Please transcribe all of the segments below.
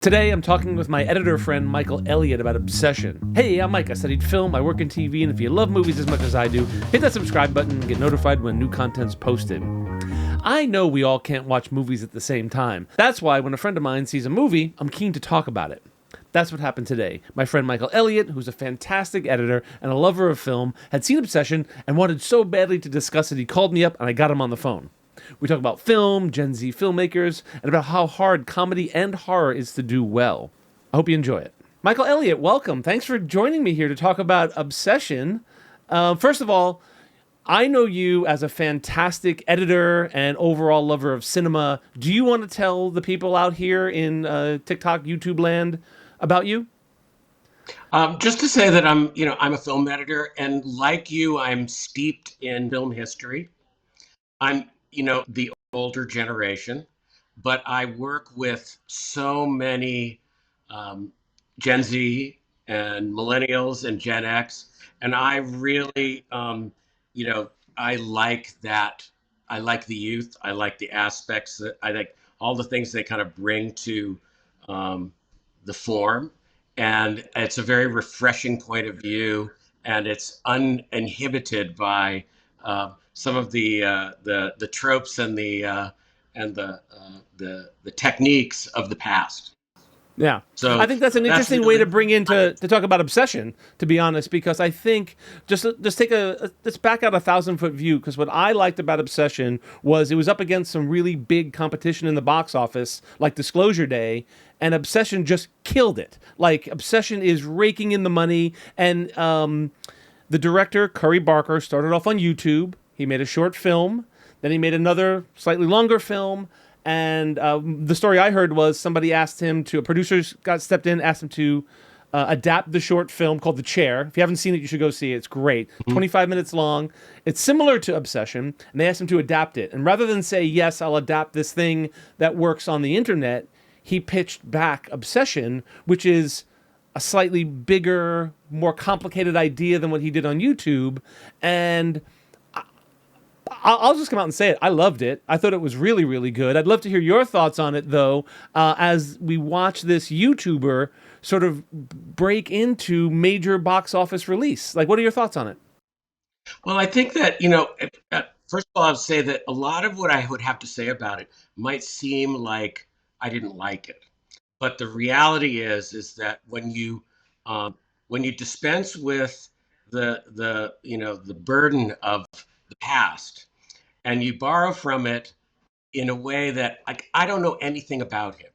Today, I'm talking with my editor friend Michael Elliott about Obsession. Hey, I'm Mike. I studied film, I work in TV, and if you love movies as much as I do, hit that subscribe button and get notified when new content's posted. I know we all can't watch movies at the same time. That's why when a friend of mine sees a movie, I'm keen to talk about it. That's what happened today. My friend Michael Elliott, who's a fantastic editor and a lover of film, had seen Obsession and wanted so badly to discuss it, he called me up and I got him on the phone. We talk about film, Gen Z filmmakers, and about how hard comedy and horror is to do well. I hope you enjoy it. Michael Elliott, welcome. Thanks for joining me here to talk about Obsession. First of all, I know you as a fantastic editor and overall lover of cinema. Do you want to tell the people out here in TikTok, YouTube land about you? Just to say that I'm a film editor, and like you, I'm steeped in film history. I'm the older generation, but I work with so many um, Gen Z and millennials and Gen X, and I really, I like that. I like the youth. I like the aspects that I like all the things they kind of bring to um, the form, and it's a very refreshing point of view, and it's uninhibited by some of the tropes and the techniques of the past. Yeah. I So think that's an that's interesting way really to bring in to talk about Obsession, to be honest, because I think just take let's back out 1,000 foot view, because what I liked about Obsession was it was up against some really big competition in the box office, like Disclosure Day, and Obsession just killed it. Like, Obsession is raking in the money, and the director, Curry Barker, started off on YouTube. He made a short film, then he made another slightly longer film. And the story I heard was somebody asked him to, a producer got stepped in, asked him to adapt the short film called The Chair. If you haven't seen it, you should go see it. It's great. 25 minutes long. It's similar to Obsession, and they asked him to adapt it. And rather than say, yes, I'll adapt this thing that works on the internet, he pitched back Obsession, which is a slightly bigger, more complicated idea than what he did on YouTube. And I'll just come out and say it. I loved it. I thought it was really, really good. I'd love to hear your thoughts on it, though, as we watch this YouTuber sort of break into major box office release. Like, what are your thoughts on it? well. I think that first of all, I'll say that a lot of what I would have to say about it might seem like I didn't like it, but the reality is that when you dispense with the burden of the past and you borrow from it in a way that, like, I don't know anything about him,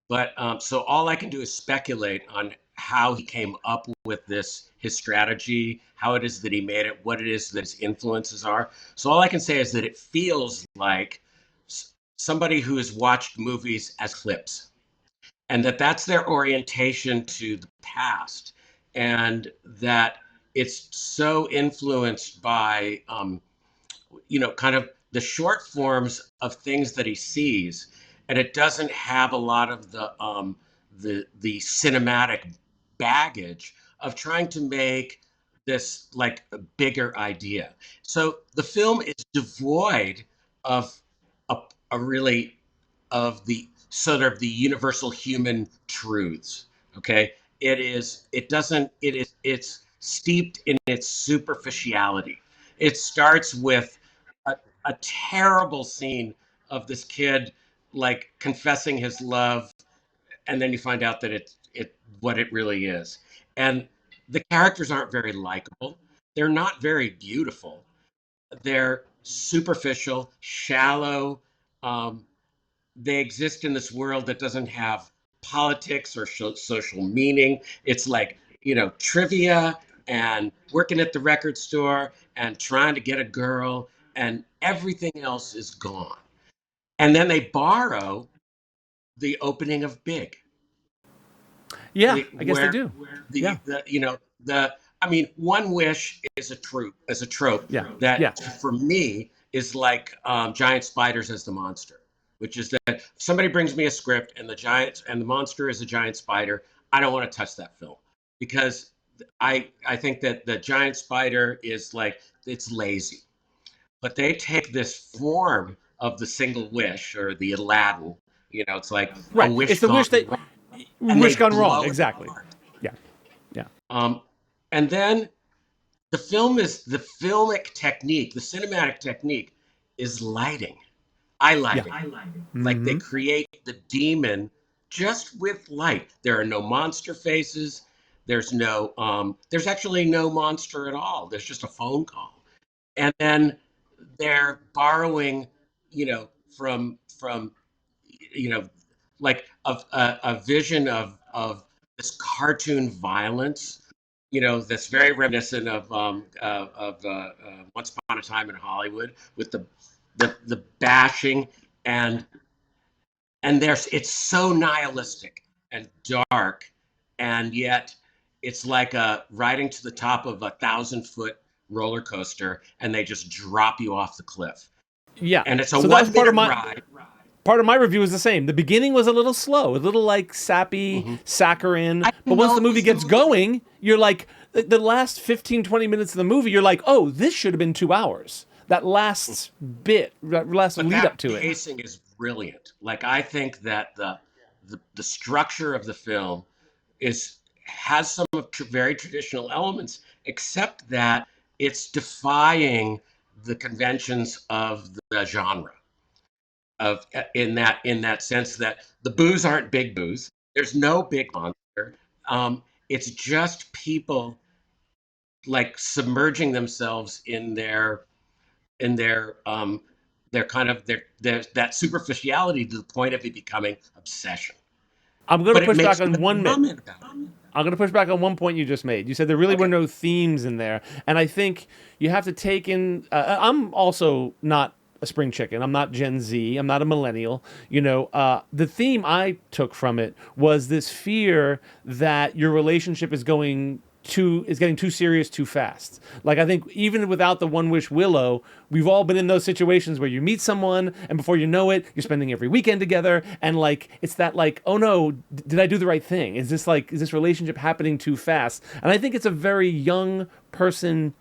but so all I can do is speculate on how he came up with his strategy, how it is that he made it, what it is that his influences are. So all I can say is that it feels like somebody who has watched movies as clips, and that's their orientation to the past, and that it's so influenced by kind of the short forms of things that he sees, and it doesn't have a lot of the cinematic baggage of trying to make this like a bigger idea. So the film is devoid of a, a really of the sort of the universal human truths. Okay, it doesn't it is it's steeped in its superficiality. It starts with a, a terrible scene of this kid like confessing his love, and then you find out that it what it really is. And the characters aren't very likable. They're not very beautiful. They're superficial, shallow. Um, they exist in this world that doesn't have politics or social meaning. It's like, trivia and working at the record store and trying to get a girl, and everything else is gone. And then they borrow the opening of Big, Yeah, I guess they where do. Yeah, the I mean, one wish is a trope yeah, yeah. that for me is like giant spiders as the monster, which is that if somebody brings me a script and the monster is a giant spider, I don't want to touch that film, because I think that the giant spider is like, it's lazy. But they take this form of the single wish or the Aladdin. It's like a Right. wish It's the wish gone that wrong. and Which they gone wrong? blow it Exactly. apart. Yeah. Yeah. Um, and then the filmic technique, the cinematic technique is lighting, eye Yeah. lighting. Like they Mm-hmm. create the demon just with light. There are no monster faces. There's actually no monster at all. There's just a phone call. And then they're borrowing, from you know, like a vision of this cartoon violence, that's very reminiscent of Once Upon a Time in Hollywood with the bashing and there's it's so nihilistic and dark, and yet it's like riding to the top of 1,000-foot roller coaster, and they just drop you off the cliff, Yeah. and it's a So that was 1 minute ride. part of my review was the same. The beginning was a little slow, a little like sappy, Mm-hmm. saccharine. I But didn't once know the it movie was the gets movie. going, you're like, the last 15, 20 minutes of the movie, you're like, oh, this should have been 2 hours. That last bit, that last But lead that up to it. pacing is brilliant. Like I think that the structure of the film is has some of very traditional elements, except that it's defying the conventions of the genre. Of in that sense that the boos aren't big boos. There's no big monster. It's just people like submerging themselves in their kind of their that superficiality to the point of it becoming obsession. I'm going to But it push back makes on no one bit. comment about it. I'm going to push back on one point you just made. You said there really were Okay. no themes in there. And I think you have to take in. I'm also not a spring chicken. I'm not Gen Z. I'm not a millennial. The theme I took from it was this fear that your relationship is getting too serious too fast. Like I think even without the One Wish Willow, we've all been in those situations where you meet someone and before you know it, you're spending every weekend together and like it's that like, oh no, did I do the right thing? Is this relationship happening too fast? And I think it's a very young person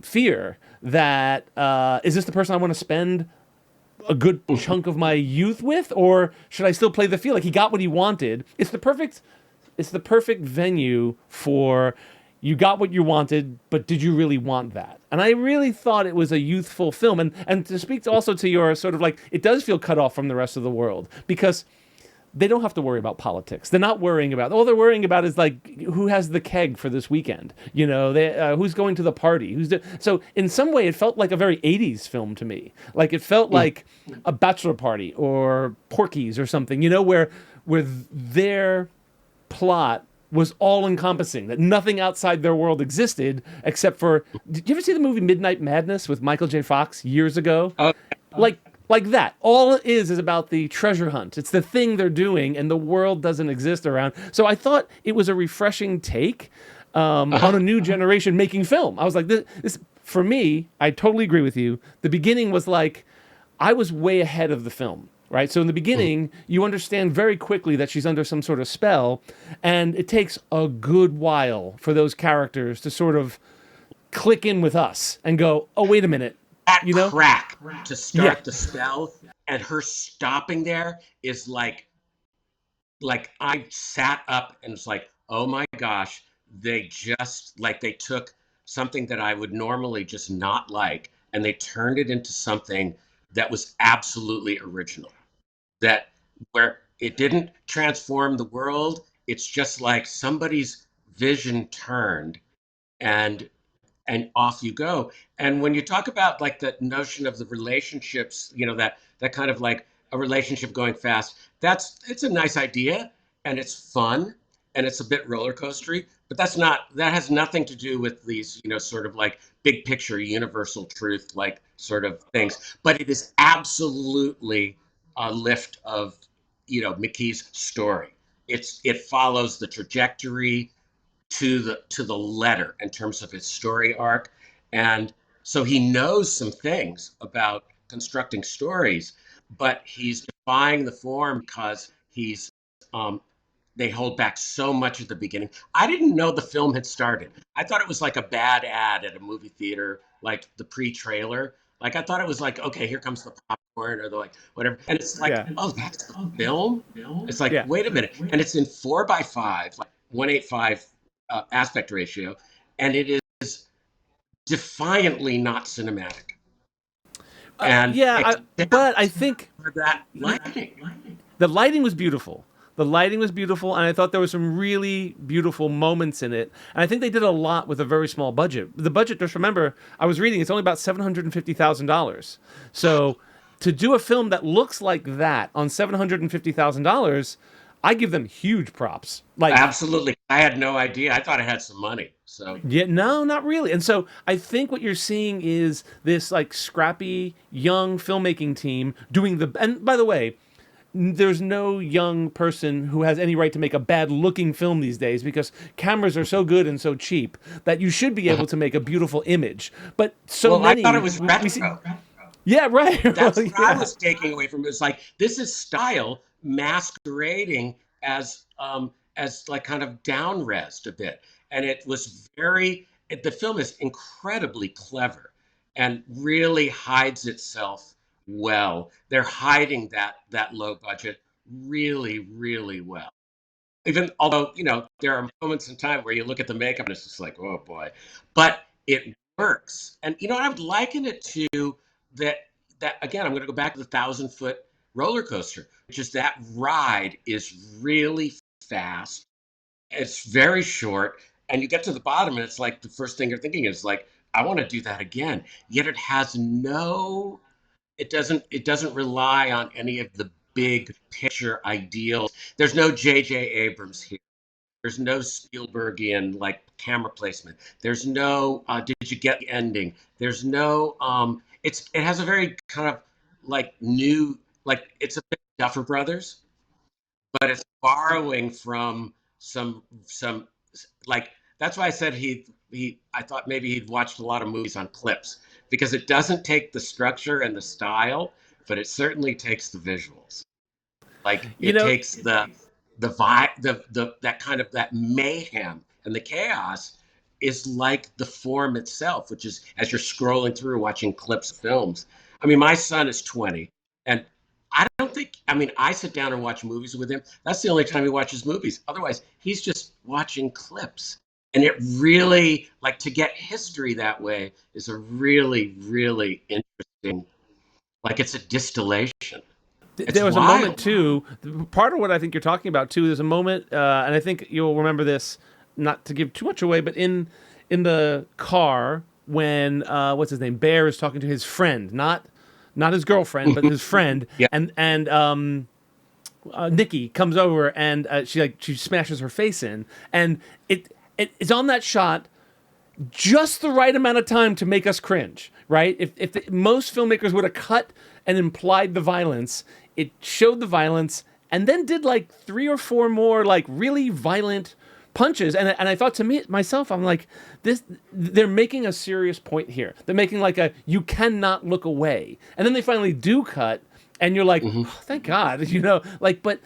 fear that is this the person I want to spend a good chunk of my youth with, or should I still play the field? Like he got what he wanted. It's the perfect venue for you got what you wanted, but did you really want that? And I really thought it was a youthful film. And to speak also to your sort of like, it does feel cut off from the rest of the world because they don't have to worry about politics. They're not worrying about, all they're worrying about is like, who has the keg for this weekend? Who's going to the party? So in some way, it felt like a very 80s film to me. Like it felt like a bachelor party or Porky's or something, where their plot was all encompassing, that nothing outside their world existed except for. Did you ever see the movie Midnight Madness with Michael J. Fox years ago? Oh, Like that. All it is about the treasure hunt. It's the thing they're doing, and the world doesn't exist around. So I thought it was a refreshing take on a new generation making film. I was like, this for me. I totally agree with you. The beginning was like, I was way ahead of the film. Right. So in the beginning, you understand very quickly that she's under some sort of spell, and it takes a good while for those characters to sort of click in with us and go, oh, wait a minute. that You know? crack to Yeah. start the spell, and her stopping there is like I sat up and was like, oh my gosh, they took something that I would normally just not like, and they turned it into something that was absolutely original. That where it didn't transform the world, it's just like somebody's vision turned, and off you go. And when you talk about like the notion of the relationships, that kind of like a relationship going fast, it's a nice idea, and it's fun, and it's a bit roller coastery, but that has nothing to do with these, sort of like big picture universal truth like sort of things. But it is absolutely a lift of, McKee's story. It follows the trajectory to the letter in terms of his story arc, and so he knows some things about constructing stories, but he's defying the form because um, they hold back so much at the beginning. I didn't know the film had started. I thought it was like a bad ad at a movie theater, like the pre-trailer. Like I thought it was like, okay, here comes the popcorn or they're like whatever, and it's like, Yeah. oh, that's the film. It's like, Yeah. wait a minute, and it's in 4:5, like 1:8:5 aspect ratio, and it is defiantly not cinematic, and Yeah, but I except think for that lighting. the lighting was beautiful. The lighting was beautiful, and I thought there were some really beautiful moments in it. And I think they did a lot with a very small budget. The budget, just remember, I was reading, it's only about $750,000. So to do a film that looks like that on $750,000, I give them huge props. Like, Absolutely, I had no idea. I thought it had some money. So yeah, no, not really. And so I think what you're seeing is this like scrappy young filmmaking team doing the. And by the way, there's no young person who has any right to make a bad looking film these days because cameras are so good and so cheap that you should be able to make a beautiful image. But so well, I thought many it was we see. retro. Yeah, right. Well, That's what I yeah. was taking away from it. It's like this is style masquerading as like kind of down resed a bit, and it was the film is incredibly clever and really hides itself well. They're hiding that low budget really well. Even although, there are moments in time where you look at the makeup and it's just like, oh boy, but it works. And I would liken it to that. That again, I'm going to go back to the 1,000-foot roller coaster, which is that ride is really fast. It's very short, and you get to the bottom, and it's like the first thing you're thinking is like, I want to do that again. Yet it has no it doesn't rely on any of the big picture ideals. There's no J.J. Abrams here. There's no Spielbergian like camera placement. There's no did you get the ending? There's no it has a very kind of like new, like it's a bit Duffer Brothers, but it's borrowing from some like, that's why I said he I thought maybe he'd watched a lot of movies on clips, because it doesn't take the structure and the style, but it certainly takes the visuals. Like You it know, takes the vibe, the that kind of that mayhem and the chaos is like the form itself, which is as you're scrolling through watching clips of films. I mean, my son is 20, and I don't think, I mean, I sit down and watch movies with him. That's the only time he watches movies. Otherwise, he's just watching clips. And it really, like, to get history that way is a really interesting, like, it's a distillation. It's there was a moment wild. too. Part of what I think you're talking about too. There's a moment, and I think you'll remember this. Not to give too much away, but in the car when what's his name, Bear is talking to his friend, not his girlfriend, but his friend, Yeah. and Nikki comes over and she smashes her face in, and it's on that shot just the right amount of time to make us cringe, right? If most filmmakers would have cut and implied the violence, it showed the violence and then did like three or four more like really violent punches. And I thought to myself, I'm like, this, they're making a serious point here. They're making like a, you cannot look away. And then they finally do cut and you're like, oh, thank God, like, but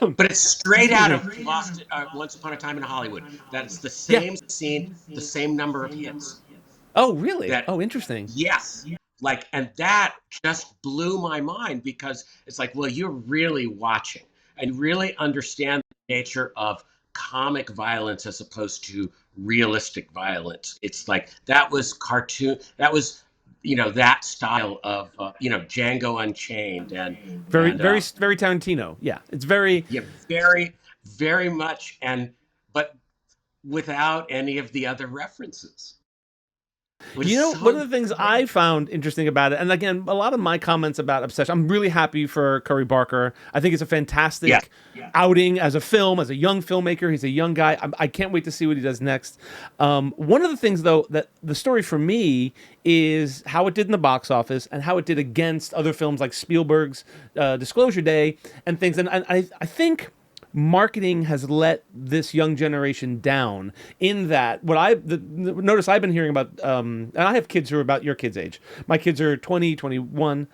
But it's straight excuse out me. of Once Upon a Time in Hollywood. That's the Yeah. same scene, the same number of hits. Oh, really? That Oh, interesting. Yes, like, and that just blew my mind, because it's like, well, you're really watching and really understand the nature of comic violence as opposed to realistic violence. It's like that was cartoon. That was, that style of Django Unchained Very, and very, very Tarantino. Yeah. It's very, yeah, very much, and but without any of the other references, which is One of so the things great. I found interesting about it, and again, a lot of my comments about Obsession, I'm really happy for Curry Barker. I think it's a Yeah. fantastic outing as a film, as a young filmmaker. He's a young guy. I can't wait to see what he does next. One of the things, though, that the story for me is how it did in the box office and how it did against other films like Spielberg's Disclosure Day and things. And I think marketing has let this young generation down in that notice I've been hearing about and I have kids who are about your kids' age. My kids are 20, 21.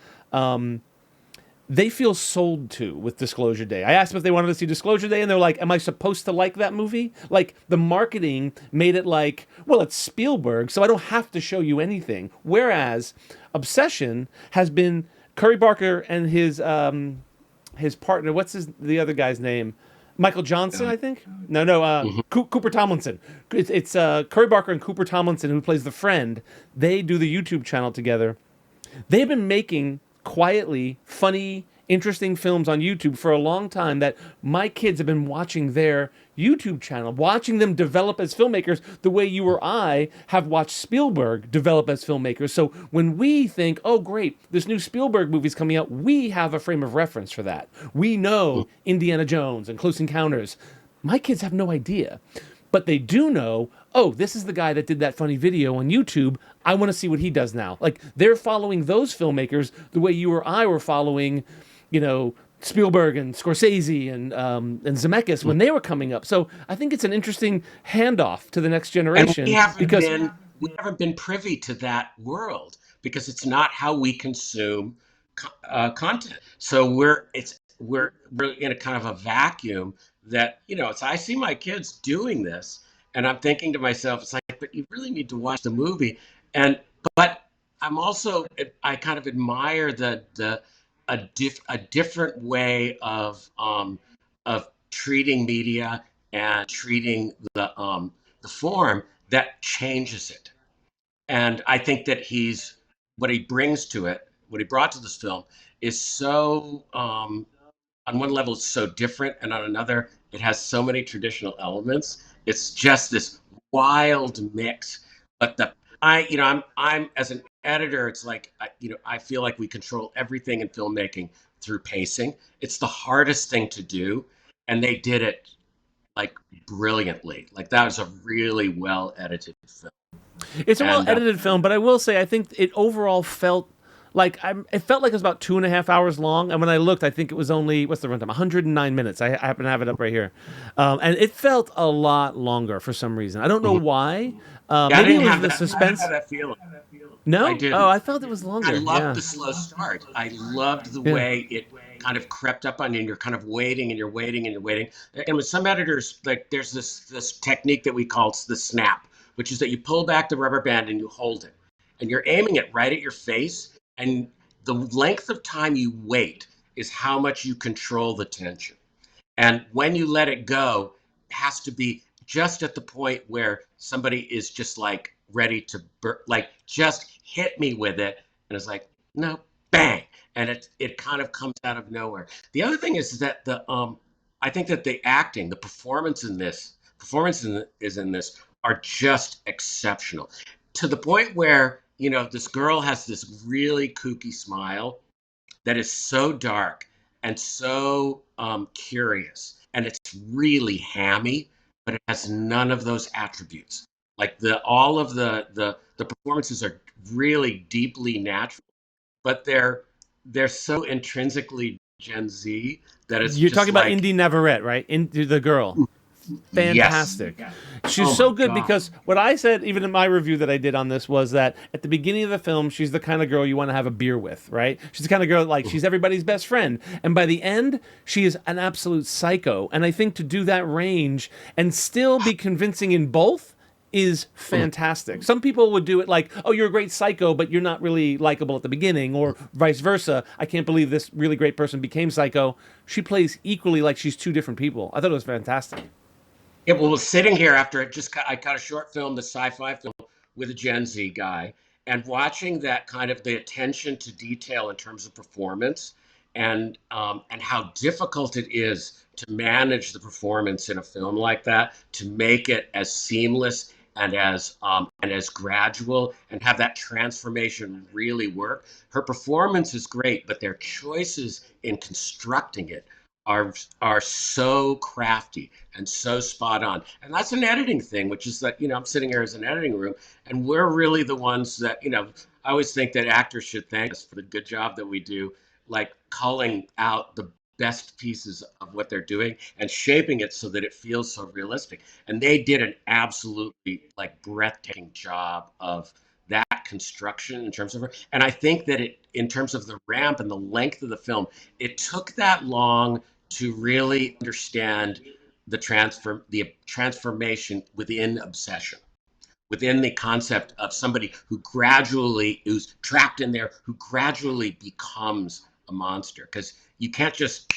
They feel sold to with Disclosure Day. I asked them if they wanted to see Disclosure Day, and they're like, am I supposed to like that movie? Like, the marketing made it like, well, it's Spielberg, so I don't have to show you anything. Whereas Obsession has been Curry Barker and his partner. What's the other guy's name? Michael Johnson, I think. No, no, Mhm. Cooper Tomlinson. It's Curry Barker and Cooper Tomlinson, who plays the friend. They do the YouTube channel together. They've been making quietly funny, interesting films on YouTube for a long time that my kids have been watching their YouTube channel, watching them develop as filmmakers the way you or I have watched Spielberg develop as filmmakers. So when we think, oh, great, this new Spielberg movie's coming out, we have a frame of reference for that. We know Indiana Jones and Close Encounters. My kids have no idea. But they do know, oh, this is the guy that did that funny video on YouTube. I want to see what he does now. Like they're following those filmmakers the way you or I were following, Spielberg and Scorsese and Zemeckis when they were coming up. So I think it's an interesting handoff to the next And generation because we haven't been privy to that world because it's not how we consume content. So we're in a kind of a vacuum that it's I see my kids doing this, and I'm thinking to myself, it's like, but you really need to watch the movie, and but I'm also I kind of admire the a different way of treating media and treating the form that changes it. And I think that what he brings to it, what he brought to this film, is so on one level it's so different, and on another it has so many traditional elements. It's just this wild mix. But the I you know I'm as an editor, it's like I feel like we control everything in filmmaking through pacing. It's the hardest thing to do, and they did it like brilliantly. Like that was a really well edited film. it's a well And edited film. But I will say, I think it overall felt it felt like it was about 2.5 hours long. And when I looked, I think it was only what's the runtime? 109 minutes. I happen to have it up right here, and it felt a lot longer for some reason. I don't know Mhm. why. Yeah, Maybe it was the suspense. have that feeling. I No, oh, didn't. I felt it was I longer. loved Yeah, the slow start. I loved the yeah. way it kind of crept up on you, and you're kind of waiting and you're waiting and you're waiting. And with some editors, like there's this technique that we call the snap, which is that you pull back the rubber band and you hold it, and you're aiming it right at your face, and the length of time you wait is how much you control the tension. And when you let it go, it has to be just at the point where somebody is just like ready to like just hit me with it. And it's like, no, bang. And it kind of comes out of nowhere. The other thing is that the I think that the acting, the performance is in this are just exceptional. To the point where, this girl has this really kooky smile that is so dark and so curious, and it's really hammy, but it has none of those attributes. Like the all of the performances are really deeply natural, but they're so intrinsically Gen Z that it's You're just talking about like, Indy Navarrete, right? The girl. yes, Fantastic. She's oh so my good god, because what I said, even in my review that I did on this, was that at the beginning of the film, she's the kind of girl you want to have a beer with, right? She's the kind of girl like she's everybody's best friend. And by the end, she is an absolute psycho. And I think to do that range and still be convincing in both is fantastic. Some people would do it like, oh, you're a great psycho, but you're not really likable at the beginning, or vice versa. I can't believe this really great person became psycho. She plays equally like she's two different people. I thought it was fantastic. yeah. Well, sitting here after I got a short film, the sci-fi film with a Gen Z guy, and watching that kind of the attention to detail in terms of performance, and how difficult it is to manage the performance in a film like that, to make it as seamless and as gradual, and have that transformation really work. Her performance is great, but their choices in constructing it are so crafty and so spot on. And that's an editing thing, which is that, I'm sitting here as an editing room, and we're really the ones that, I always think that actors should thank us for the good job that we do, like calling out the best pieces of what they're doing and shaping it so that it feels so realistic. And they did an absolutely like breathtaking job of that construction in terms of her. And I think that in terms of the ramp and the length of the film, it took that long to really understand the transformation within obsession. within the concept of somebody who's trapped in there, who gradually becomes a monster. Because you can't just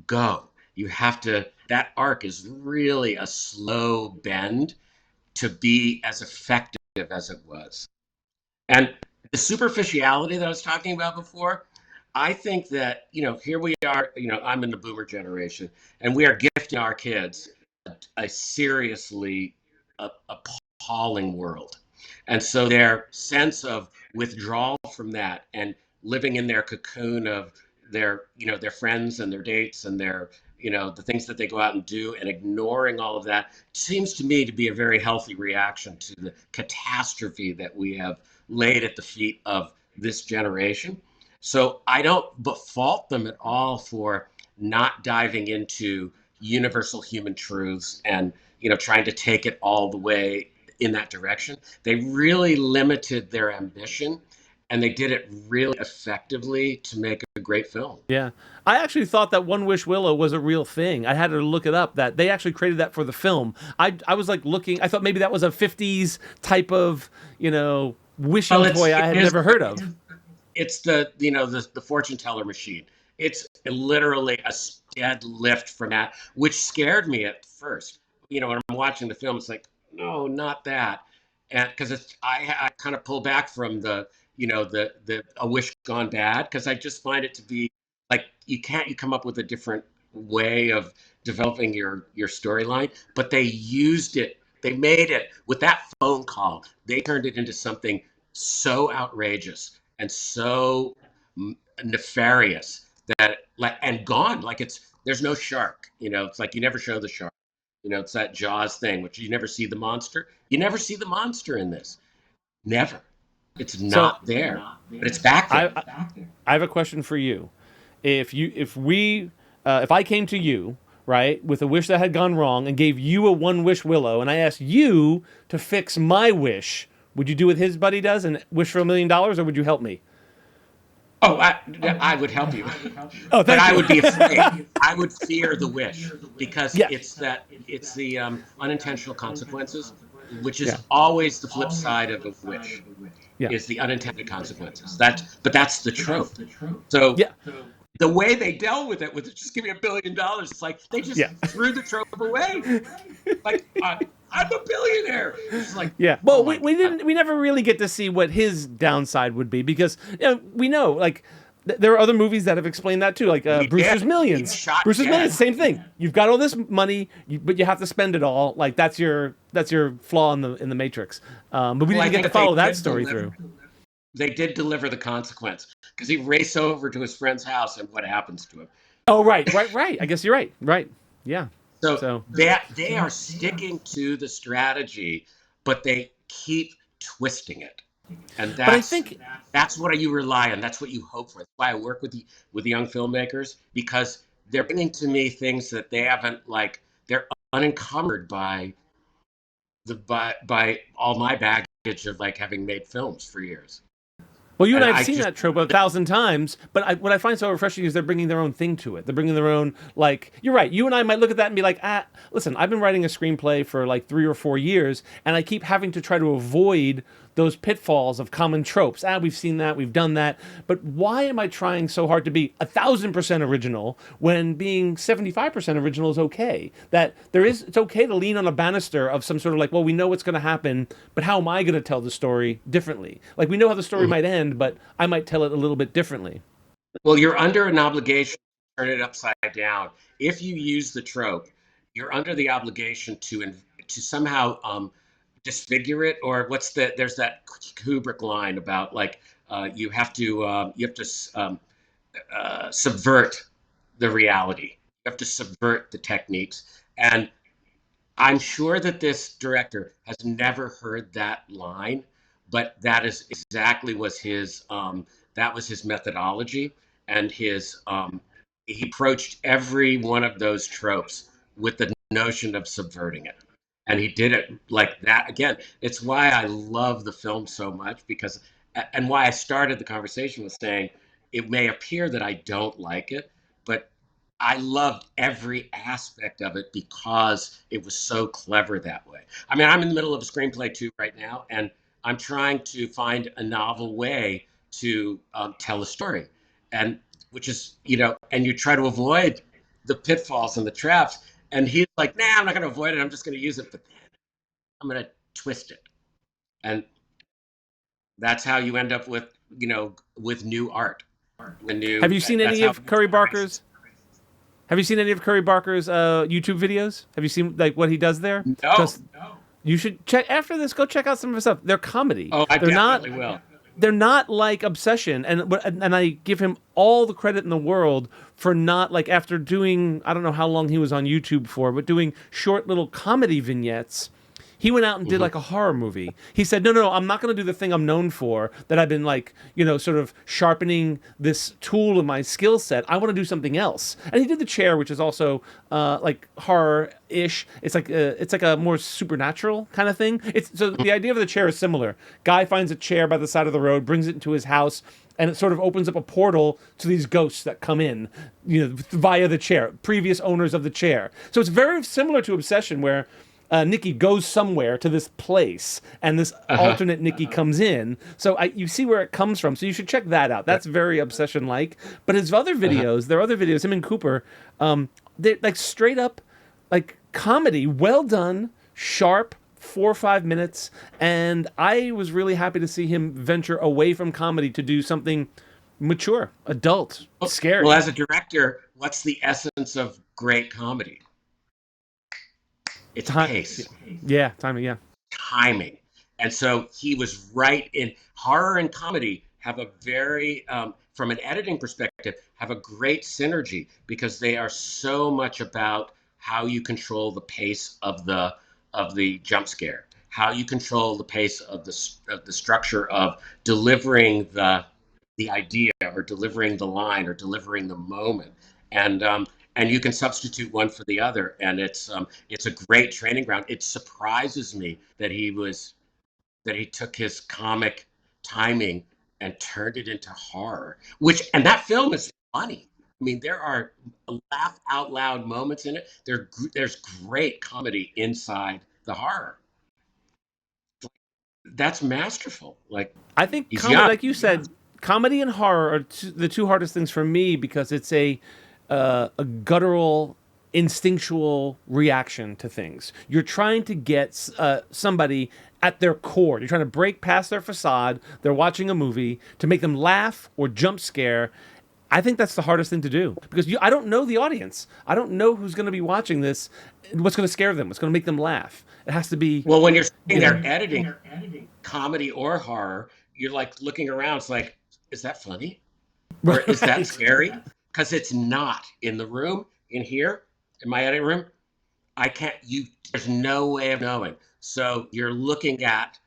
go. You have to, that arc is really a slow bend to be as effective as it was. And the superficiality that I was talking about before, I think that, here we are, I'm in the boomer generation, and we are gifting our kids a seriously appalling world. And so their sense of withdrawal from that and living in their cocoon of their friends and their dates and the things that they go out and do, and ignoring all of that seems to me to be a very healthy reaction to the catastrophe that we have laid at the feet of this generation. So I don't fault them at all for not diving into universal human truths and trying to take it all the way in that direction. They really limited their ambition, and they did it really effectively to make a great film. Yeah. I actually thought that One Wish Willow was a real thing. I had to look it up that they actually created that for the film. I was like looking, I thought maybe that was a 50s type of, wishing Well, toy I it had is never heard of. it's the fortune teller machine. It's literally a dead lift from that, which scared me at first. When I'm watching the film, it's like, no, not that, and because I kind of pull back from the a wish gone bad, because I just find it to be like, you come up with a different way of developing your storyline, but they used it. They made it with that phone call. They turned it into something so outrageous and so nefarious that, like, and gone, like, there's no shark. It's like you never show the shark. It's that Jaws thing, which you never see the monster. You never see the monster in this. Never. It's So not there, but it's back I, there. I I have a question for you. If I came to you, right, with a wish that had gone wrong and gave you a One Wish Willow, and I asked you to fix my wish, would you do what his buddy does and wish for $1 million, or would you help me? Oh, I would help you, Oh, but thank I you. would be afraid. I would fear the wish, because Yeah, it's the unintentional consequences, which yeah, is always the flip side of a wish, yeah, is the unintended consequences. But that's the trope. So yeah, the way they dealt with it was, just give me $1 billion. It's like they just yeah. threw the trope away. Like, I'm a billionaire. It's like, Yeah. oh Well, my God. we never really get to see what his downside would be because we know like there are other movies that have explained that too, like We did. Brewster's He was Millions. shot Brewster's Millions, dead. same thing. You've got all this money, but you have to spend it all. Like that's your flaw in the Matrix. But we Well, I didn't get to think they follow that did story deliver. through. They did deliver the consequence, because he raced over to his friend's house, and what happens to him? Oh, right, right, right. I guess you're right. Right. Yeah. So So, that they are sticking to the strategy, but they keep twisting it, and but I that's think that's what you rely on. That's what you hope for. That's why I work with the young filmmakers, because they're bringing to me things that they haven't, like, they're unencumbered by all my baggage of, like, having made films for years, well, you and and I have I seen just that trope 1,000 times, but what I find so refreshing is they're bringing their own thing to it. They're bringing their own, like, you're right. You and I might look at that and be like, listen, I've been writing a screenplay for like 3 or 4 years, and I keep having to try to avoid those pitfalls of common tropes. We've seen that, we've done that, but why am I trying so hard to be 1,000% original when being 75% original is okay? It's okay to lean on a banister of some sort of like, well, we know what's going to happen, but how am I going to tell the story differently? Like we know how the story might end, but I might tell it a little bit differently. well, you're under an obligation to turn it upside down. If you use the trope, you're under the obligation to somehow disfigure it, or there's that Kubrick line about, like, you have to subvert the reality. You have to subvert the techniques, and I'm sure that this director has never heard that line, but that is exactly his methodology, and he approached every one of those tropes with the notion of subverting it, and he did it like that again. It's why I love the film so much, because, and why I started the conversation with saying, it may appear that I don't like it, but I loved every aspect of it because it was so clever that way. I mean, I'm in the middle of a screenplay too right now, and I'm trying to find a novel way to tell a story, and which is, and you try to avoid the pitfalls and the traps. And he's like, "Nah, I'm not going to avoid it. I'm just going to use it, but I'm going to twist it." And that's how you end up with, with new art, when Have new. you seen That's any how. of Curry Barker's? Have you seen any of Curry Barker's YouTube videos? Have you seen like what he does there? No, Because you should check after this. Go check out some of his stuff. They're comedy. oh, I They're not. definitely will. They're not like Obsession, and I give him all the credit in the world for not like after doing I don't know how long he was on YouTube for, but doing short little comedy vignettes. He went out and did Mhm. like a horror movie. He said, no, I'm not going to do the thing I'm known for, that I've been like, sort of sharpening this tool in my skill set. I want to do something else. And he did The Chair, which is also like horror-ish. It's like a more supernatural kind of thing. So the idea of The Chair is similar. Guy finds a chair by the side of the road, brings it into his house, and it sort of opens up a portal to these ghosts that come in, via the chair, previous owners of the chair. So it's very similar to Obsession, where Nikki goes somewhere to this place, and this Uh-huh. alternate Nikki comes in. So you see where it comes from. So you should check that out. That's very Obsession-like. But his other Uh-huh. videos, there are other videos, him and Cooper, they're like straight up, like comedy, well done, sharp. 4 or 5 minutes, and I was really happy to see him venture away from comedy to do something mature, adult, Well, scary. as a director, what's the essence of great comedy? It's Time, pace, yeah, timing, yeah. timing. And so he was right in horror and comedy have a very, from an editing perspective, have a great synergy because they are so much about how you control the pace of the jump scare, how you control the pace of the structure of delivering the idea or delivering the line or delivering the moment. And and you can substitute one for the other, and it's a great training ground. It surprises me that he took his comic timing and turned it into horror. And that film is funny. I mean, there are laugh out loud moments in it. There's great comedy inside the horror. That's masterful. Like, I think he's comedy, young. like you said, comedy and horror are the two hardest things for me because it's a guttural, instinctual reaction to things. You're trying to get somebody at their core. You're trying to break past their facade. They're watching a movie to make them laugh or jump scare. I think that's the hardest thing to do because I don't know the audience. I don't know who's going to be watching this. What's going to scare them? What's going to make them laugh? It has to be, Well, when you're sitting you there know. editing comedy or horror, you're like looking around. It's like, is that funny? Or is that Right. scary? Because it's not in the room, in here, in my editing room. I can't, there's no way of knowing. So you're looking at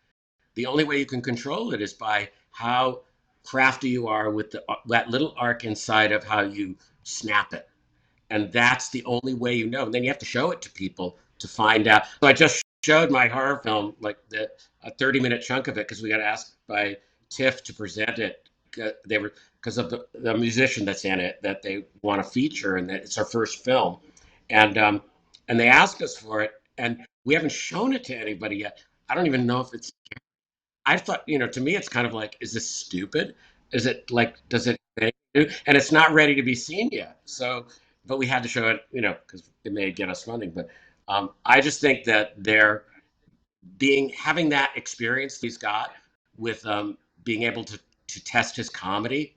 the only way you can control it is by how crafty you are with that little arc inside of how you snap it. And that's the only way you know. And then you have to show it to people to find out. So I just showed my horror film, like a 30-minute chunk of it, because we got asked by TIFF to present it. They were because of the musician that's in it that they want to feature, and that it's our first film, and and they asked us for it, and we haven't shown it to anybody yet. I don't even know if it's. I thought, to me, it's kind of like, is this stupid? Is it like, does it? And it's not ready to be seen yet. So, but we had to show it, because it may get us funding. But I just think that they're having that experience he's got with being able to test his comedy.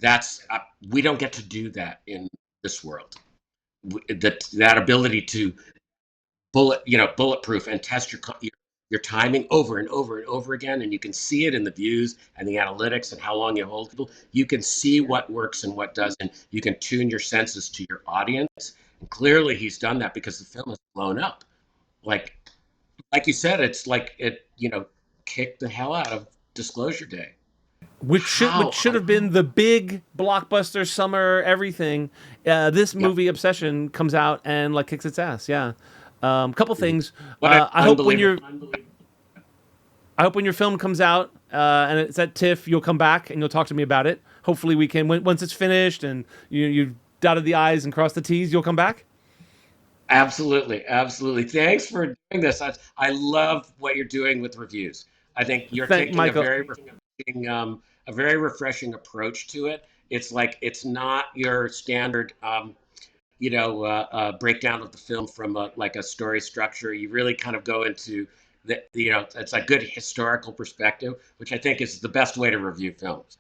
That's we don't get to do that in this world. That ability to bulletproof and test your timing over and over and over again, and you can see it in the views and the analytics and how long you hold people. You can see what works and what doesn't. You can tune your senses to your audience, and clearly he's done that because the film has blown up. Like like you said, it's like it kicked the hell out of Disclosure Day. which should How which should on have been the big blockbuster summer everything. This Yeah, movie Obsession comes out and like kicks its ass. Yeah. Couple things. what an I hope when unbelievable. your film comes out and it's at TIFF, you'll come back and you'll talk to me about it. Hopefully, we can once it's finished and you've dotted the I's and crossed the T's, you'll come back? Absolutely, absolutely. Thanks for doing this. I love what you're doing with reviews. I think you're Thank taking Michael. a very refreshing approach to it. It's like it's not your standard, breakdown of the film from like a story structure. You really kind of go into it's a good historical perspective, which I think is the best way to review films.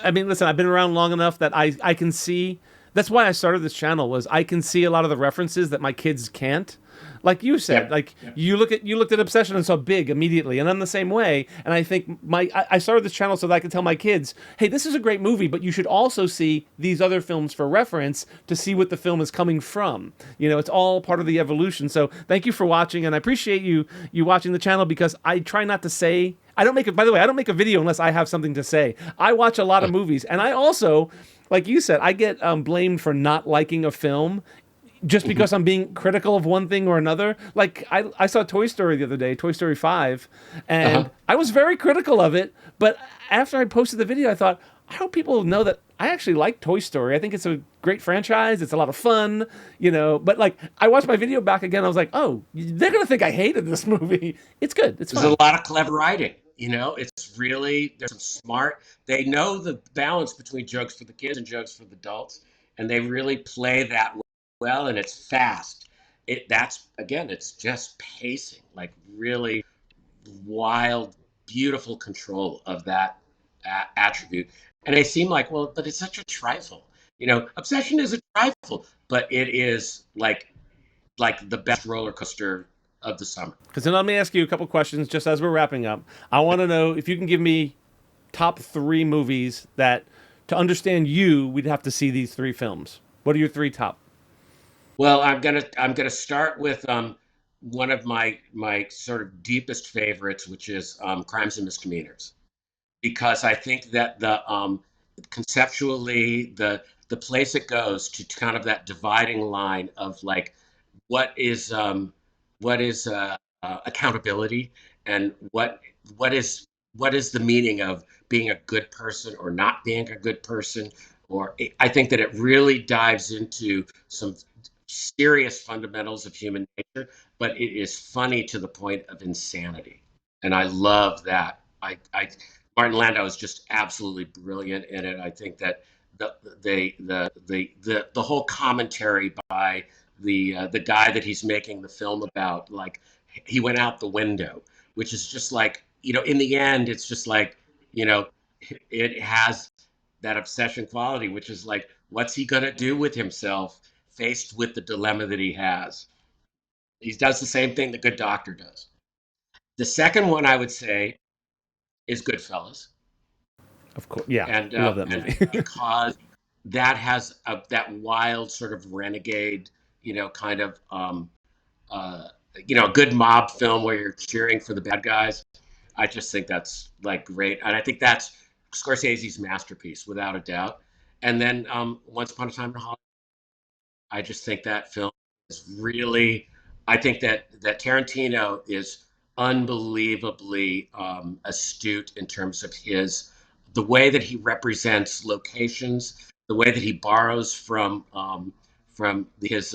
I mean, listen, I've been around long enough that I can see. That's why I started this channel, was I can see a lot of the references that my kids can't. Like you said, Yep. like you looked at Obsession and saw Big immediately, and I'm the same way. And I think I started this channel so that I can tell my kids, hey, this is a great movie, but you should also see these other films for reference to see what the film is coming from. You know, it's all part of the evolution. So thank you for watching, and I appreciate you watching the channel, because I try not to say. I don't make it. By the way, I don't make a video unless I have something to say. I watch a lot of movies, and I also, like you said, I get blamed for not liking a film just because I'm being critical of one thing or another. Like I saw Toy Story the other day, Toy Story 5, Uh-huh. and I was very critical of it. But after I posted the video, I thought, I hope people know that I actually like Toy Story. I think it's a great franchise. It's a lot of fun, you know. But like, I watched my video back again. I was like, oh, they're gonna think I hated this movie. It's good. It's There's fun. a lot of clever writing. It's really there's some smart. They know the balance between jokes for the kids and jokes for the adults, and they really play that well. And it's fast. That's again, it's just pacing, like really wild, beautiful control of that attribute. And they seem like, well, but it's such a trifle. Obsession is a trifle, but it is like the best roller coaster of the summer. Because then let me ask you a couple questions just as we're wrapping up. I want to know if you can give me top three movies that, to understand you, we'd have to see these three films. What are your three top? Well, I'm gonna start with one of my sort of deepest favorites, which is Crimes and Misdemeanors, because I think that the conceptually the place it goes to kind of that dividing line of like what is um, what is accountability, and what is what is the meaning of being a good person or not being a good person. I think that it really dives into some serious fundamentals of human nature, but it is funny to the point of insanity, and I love that. Martin Landau is just absolutely brilliant in it. I think that the whole commentary by the guy that he's making the film about, like he went out the window, which is just like, in the end, it's just like, you know, it has that obsession quality, which is like, what's he gonna do with himself faced with the dilemma that he has? He does the same thing the Good Doctor does. The second one I would say is Goodfellas, Of course, yeah, and love that and movie. because that has that wild sort of renegade, kind of a good mob film where you're cheering for the bad guys. I just think that's like great, and I think that's Scorsese's masterpiece without a doubt. And then Once Upon a Time in Hollywood, I just think that film is really. I think that Tarantino is unbelievably astute in terms of the way that he represents locations, the way that he borrows from his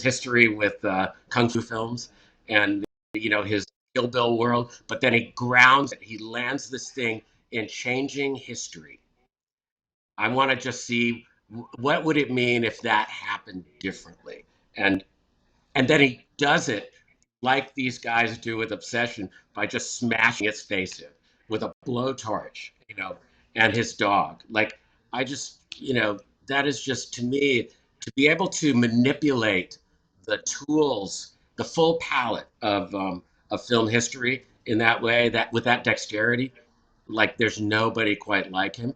history with kung fu films, and his Kill Bill world. But then he grounds it. He lands this thing in changing history. I want to just see what would it mean if that happened differently. And then he does it like these guys do with Obsession, by just smashing its face in with a blowtorch, and his dog. Like, I just, that is just, to me, to be able to manipulate the tools, the full palette of film history in that way, that with that dexterity, like there's nobody quite like him.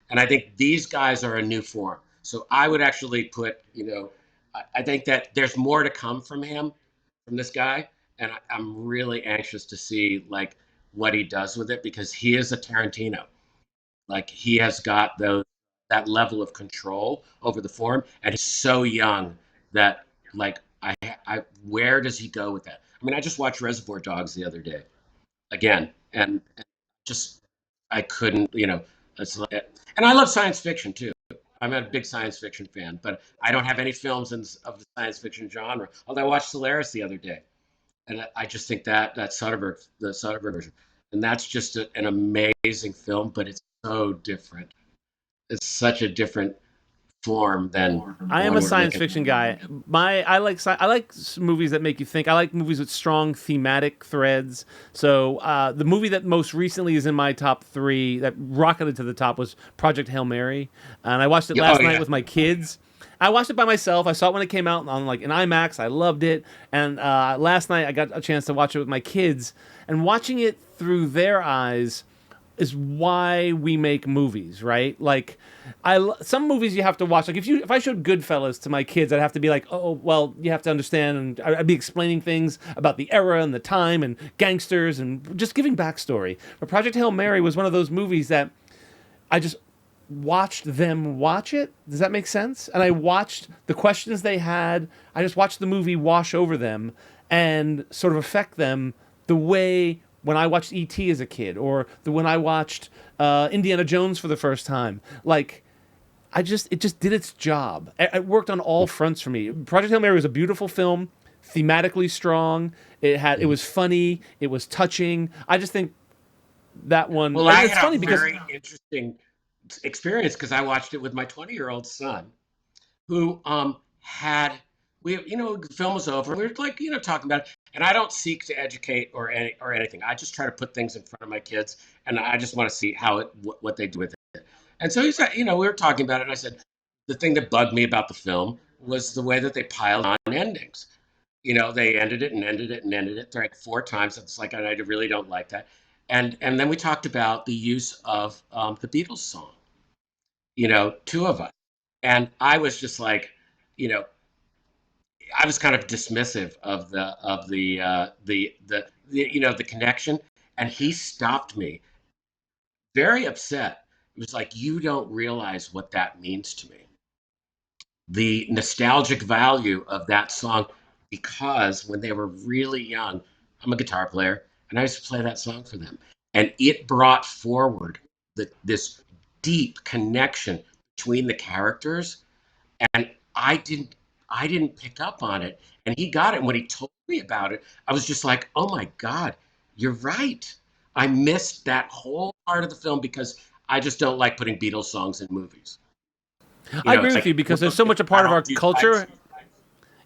And I think these guys are a new form. So I would actually put, I think that there's more to come from him, from this guy, and I'm really anxious to see like what he does with it, because he is a Tarantino. Like, he has got that level of control over the form, and he's so young that like where does he go with that? I mean, I just watched Reservoir Dogs the other day again, and just I couldn't, it's like, and I love science fiction too. I'm a big science fiction fan, but I don't have any films of the science fiction genre. Although I watched Solaris the other day, and I just think that the Soderbergh version, and that's just an amazing film, but it's so different. It's such a different form than I the am a one we're science looking fiction guy. I like movies that make you think. I like movies with strong thematic threads. So the movie that most recently is in my top three that rocketed to the top was Project Hail Mary, and I watched it at. Oh last night yeah. with my kids. I watched it by myself. I saw it when it came out on like in IMAX. I loved it, and last night I got a chance to watch it with my kids. And watching it through their eyes is why we make movies, right? Like, some movies you have to watch. Like if I showed Goodfellas to my kids, I'd have to be like, oh well, you have to understand, and I'd be explaining things about the era and the time and gangsters and just giving backstory. But Project Hail Mary was one of those movies that I just watched them watch it. Does that make sense? And I watched the questions they had. I just watched the movie wash over them and sort of affect them the way when I watched E.T. as a kid, or when I watched Indiana Jones for the first time. Like, it just did its job. It worked on all fronts for me. Project Hail Mary was a beautiful film, thematically strong. It was funny. It was touching. I just think that one. Well, And I it's had funny a because very interesting experience because I watched it with my 20-year-old son, who had the film was over. We were like talking about it, and I don't seek to educate or anything. I just try to put things in front of my kids, and I just want to see what they do with it. And so he said, we were talking about it, and I said the thing that bugged me about the film was the way that they piled on endings. They ended it and ended it and ended it like four times. It's like I really don't like that. And then we talked about the use of the Beatles song. Two of us, and I was just like, you know, I was kind of dismissive of the connection, and he stopped me, very upset. He was like, "You don't realize what that means to me." The nostalgic value of that song, because when they were really young, I'm a guitar player, and I used to play that song for them, and it brought forward this deep connection between the characters, and I didn't pick up on it, and he got it. And when he told me about it, I was just like, "Oh my God, you're right." I missed that whole part of the film because I just don't like putting Beatles songs in movies. I agree It's with you like, because there's well, so much a I part of don't our do culture. types.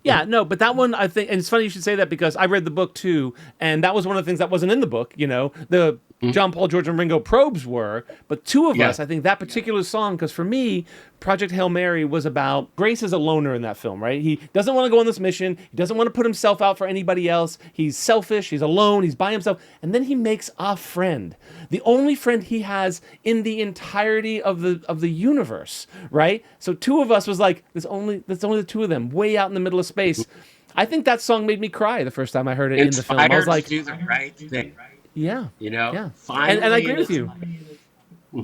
Yeah, no, but that one I think, and it's funny you should say that because I read the book too, and that was one of the things that wasn't in the book. The Mhm. John Paul, George, and Ringo probes were, but two of Yeah, us, I think that particular song, because for me, Project Hail Mary was about Grace is a loner in that film, right? He doesn't want to go on this mission. He doesn't want to put himself out for anybody else. He's selfish. He's alone. He's by himself, and then he makes a friend, the only friend he has in the entirety of the universe, right? So two of us was like, there's only the two of them, way out in the middle of space. I think that song made me cry the first time I heard it in the film. I was inspired to like, do the right thing. yeah, yeah, and I Finally agree in with his you. life.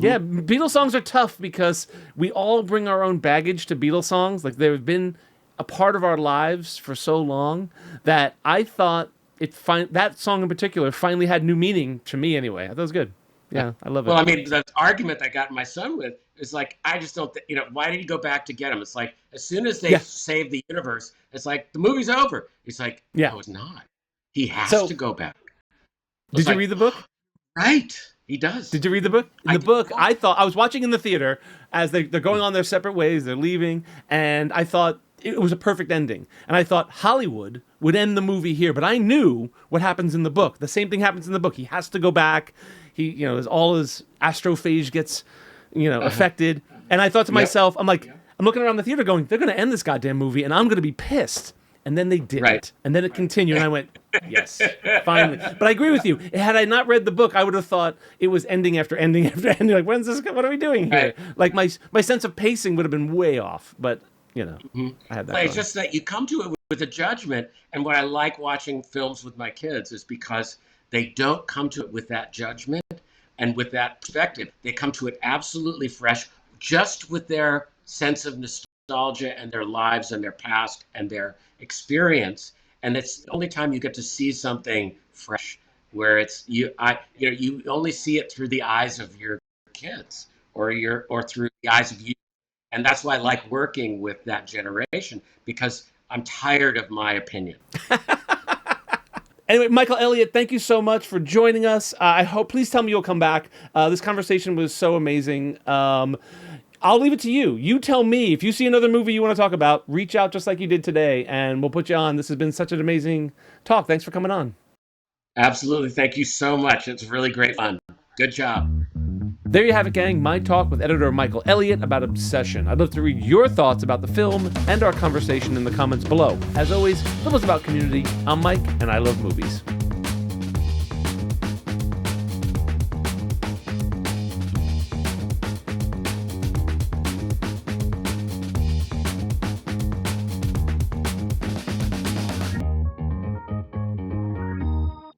Yeah, Mhm. Beatles songs are tough because we all bring our own baggage to Beatles songs. Like they've been a part of our lives for so long that I thought that song in particular finally had new meaning to me anyway. I thought it was good. Yeah. Yeah, I love Well, it. I mean, the argument I got my son with is like, I just don't, why did he go back to get him? It's like, as soon as they Yeah, save the universe, it's like, the movie's over. He's like, yeah. no, it's not. He has to So, go back. It's did you like, read the book? right. He does. Did you read the book? In I the did book, not. I thought I was watching in the theater as they're going on their separate ways, they're leaving, and I thought it was a perfect ending. And I thought Hollywood would end the movie here, but I knew what happens in the book. The same thing happens in the book. He has to go back. As all his astrophage gets, Uh-huh. affected. And I thought to Yep. myself, I'm like, I'm looking around the theater going, they're going to end this goddamn movie, and I'm going to be pissed. And then they Right. didn't. And then it continued, and I went, yes, finally. But I agree with you. Had I not read the book, I would have thought it was ending after ending after ending. Like, when's this? What are we doing here? Right. Like my sense of pacing would have been way off. But Mhm. I had that But it's going. just that you come to it with a judgment. And what I like watching films with my kids is because they don't come to it with that judgment and with that perspective. They come to it absolutely fresh, just with their sense of nostalgia and their lives and their past and their experience. And it's the only time you get to see something fresh, where you only see it through the eyes of your kids or through the eyes of you. And that's why I like working with that generation, because I'm tired of my opinion. Anyway, Michael Elliott, thank you so much for joining us. I hope, please tell me you'll come back. This conversation was so amazing. I'll leave it to you. You tell me if you see another movie you want to talk about, reach out just like you did today, and we'll put you on. This has been such an amazing talk. Thanks for coming on. Absolutely. Thank you so much. It's really great fun. Good job. There you have it, gang. My talk with editor Michael Elliott about Obsession. I'd love to read your thoughts about the film and our conversation in the comments below. As always, film is about community. I'm Mike, and I love movies.